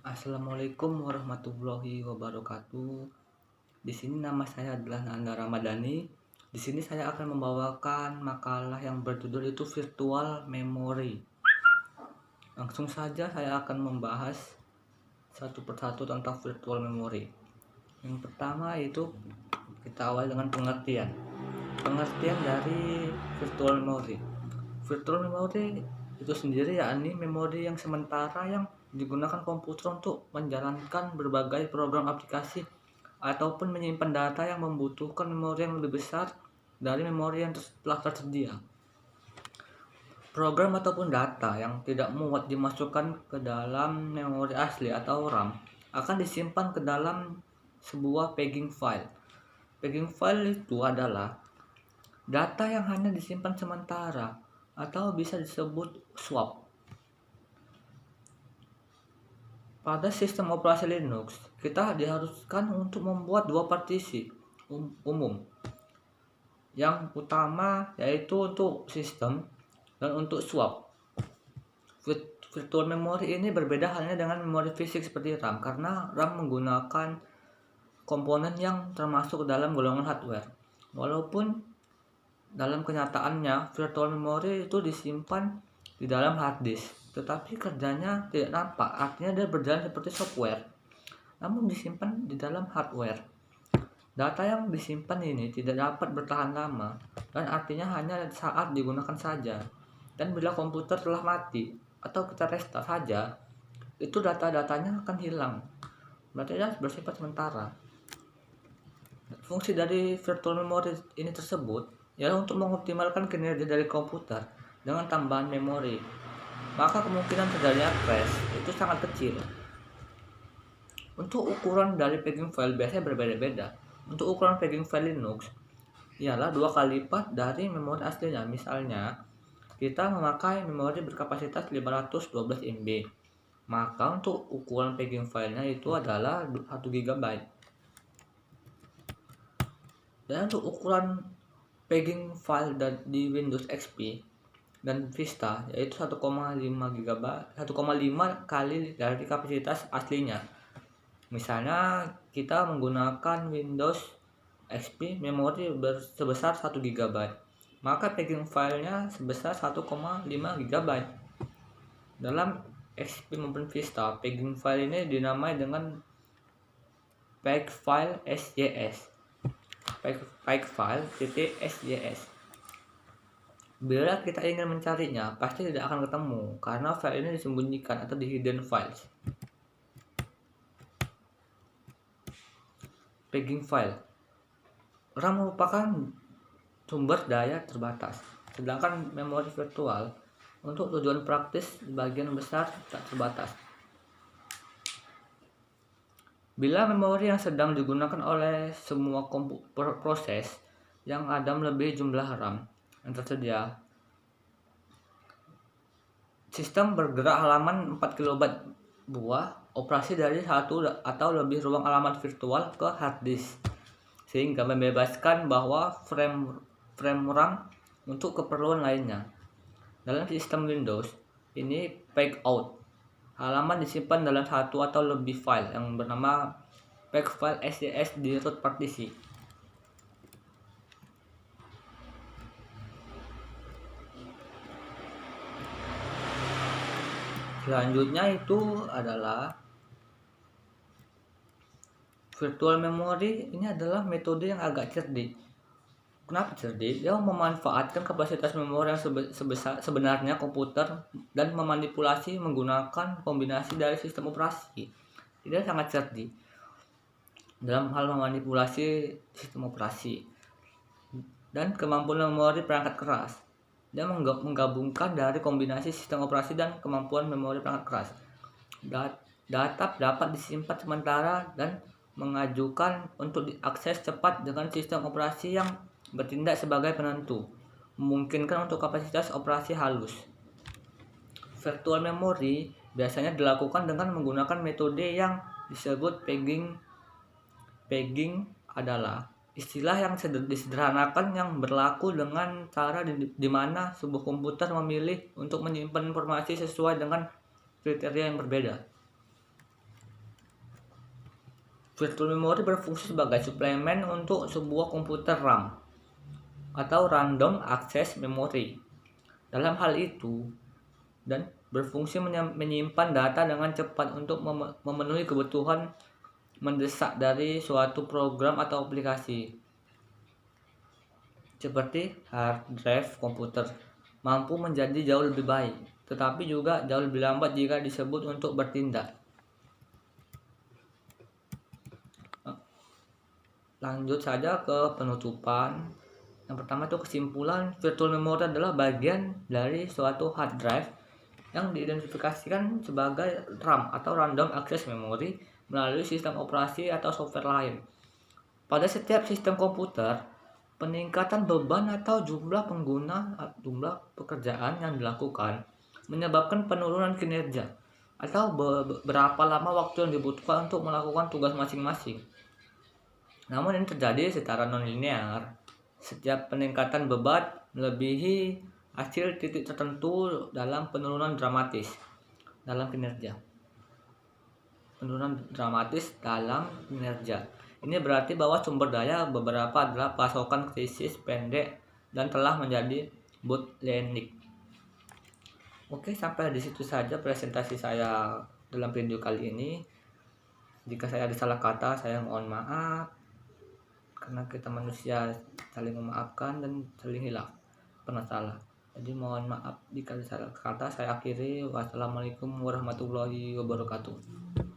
Assalamualaikum warahmatullahi wabarakatuh. Di sini nama saya adalah Nanda Ramadhani. Di sini saya akan membawakan makalah yang berjudul itu Virtual Memory. Langsung saja saya akan membahas satu persatu tentang virtual memory. Yang pertama itu kita awal dengan pengertian. Pengertian dari virtual memory. Virtual memory itu sendiri yakni memori yang sementara yang digunakan komputer untuk menjalankan berbagai program aplikasi ataupun menyimpan data yang membutuhkan memori yang lebih besar dari memori yang telah tersedia. Program ataupun data yang tidak muat dimasukkan ke dalam memori asli atau RAM akan disimpan ke dalam sebuah pegging file. Pegging file itu adalah data yang hanya disimpan sementara atau bisa disebut swap. Pada sistem operasi Linux, kita diharuskan untuk membuat dua partisi umum. Yang utama yaitu untuk sistem dan untuk swap. Virtual memory ini berbeda halnya dengan memori fisik seperti RAM karena RAM menggunakan komponen yang termasuk dalam golongan hardware. Walaupun dalam kenyataannya virtual memory itu disimpan di dalam hard disk, tetapi kerjanya tidak nampak, artinya dia berjalan seperti software, namun disimpan di dalam hardware. Data yang disimpan ini tidak dapat bertahan lama, dan artinya hanya saat digunakan saja. Dan bila komputer telah mati, atau kita restart saja, itu data-datanya akan hilang. Berarti dia bersifat sementara. Fungsi dari virtual memory ini tersebut ialah untuk mengoptimalkan kinerja dari komputer dengan tambahan memori. Maka kemungkinan terjadinya crash itu sangat kecil. Untuk ukuran dari pegging file biasanya berbeda-beda. Untuk ukuran pegging file Linux ialah 2 kali lipat dari memori aslinya. Misalnya, kita memakai memori berkapasitas 512 MB. Maka untuk ukuran pegging filenya itu adalah 1 GB. Dan untuk ukuran pegging file di Windows XP dan Vista yaitu 1,5 GB, 1,5 kali dari kapasitas aslinya. Misalnya kita menggunakan Windows XP memori sebesar 1 GB, maka pegging filenya sebesar 1,5 GB. Dalam XP maupun Vista, pegging file ini dinamai dengan peg file SJS. Peg file .sjs. Bila kita ingin mencarinya, pasti tidak akan ketemu karena file ini disembunyikan atau di hidden files. Pegging file. RAM merupakan sumber daya terbatas, sedangkan memori virtual untuk tujuan praktis sebagian besar tak terbatas. Bila memori yang sedang digunakan oleh semua proses yang ada melebihi jumlah RAM yang tersedia, sistem bergerak halaman 4 KB buah operasi dari satu atau lebih ruang alamat virtual ke hard disk, sehingga membebaskan bahwa frame RAM untuk keperluan lainnya. Dalam sistem Windows, ini peg out. Halaman disimpan dalam satu atau lebih file yang bernama peg file SJS di root partisi. Selanjutnya itu adalah virtual memory. Ini adalah metode yang agak cerdik. Kenapa cerdik? Dia memanfaatkan kapasitas memori yang sebenarnya komputer dan memanipulasi menggunakan kombinasi dari sistem operasi. Dia sangat cerdik dalam hal memanipulasi sistem operasi dan kemampuan memori perangkat keras. Dia menggabungkan dari kombinasi sistem operasi dan kemampuan memori perangkat keras. Data dapat disimpan sementara dan mengajukan untuk diakses cepat dengan sistem operasi yang bertindak sebagai penentu, memungkinkan untuk kapasitas operasi halus. Virtual memory biasanya dilakukan dengan menggunakan metode yang disebut pegging. Pegging adalah istilah yang disederhanakan yang berlaku dengan cara di mana sebuah komputer memilih untuk menyimpan informasi sesuai dengan kriteria yang berbeda. Virtual memory berfungsi sebagai suplemen untuk sebuah komputer RAM atau random access memory. Dalam hal itu, dan berfungsi menyimpan data dengan cepat untuk memenuhi kebutuhan mendesak dari suatu program atau aplikasi. Seperti hard drive komputer mampu menjadi jauh lebih baik, tetapi juga jauh lebih lambat jika disebut untuk bertindak. Lanjut saja ke penutupan. Yang pertama itu kesimpulan, virtual memory adalah bagian dari suatu hard drive yang diidentifikasikan sebagai RAM atau random access memory melalui sistem operasi atau software lain. Pada setiap sistem komputer, peningkatan beban atau jumlah pengguna, jumlah pekerjaan yang dilakukan menyebabkan penurunan kinerja atau berapa lama waktu yang dibutuhkan untuk melakukan tugas masing-masing. Namun ini terjadi secara non-linear. Setiap peningkatan beban melebihi hasil titik tertentu dalam penurunan dramatis dalam kinerja. Penurunan dramatis dalam kinerja. Ini berarti bahwa sumber daya beberapa adalah pasokan krisis pendek dan telah menjadi bottleneck. Oke, sampai di situ saja presentasi saya dalam video kali ini. Jika saya ada salah kata, saya mohon maaf. Karena kita manusia saling memaafkan dan saling hilaf, pernah salah. Jadi mohon maaf jika ada salah kata. Saya akhiri. Wassalamualaikum warahmatullahi wabarakatuh.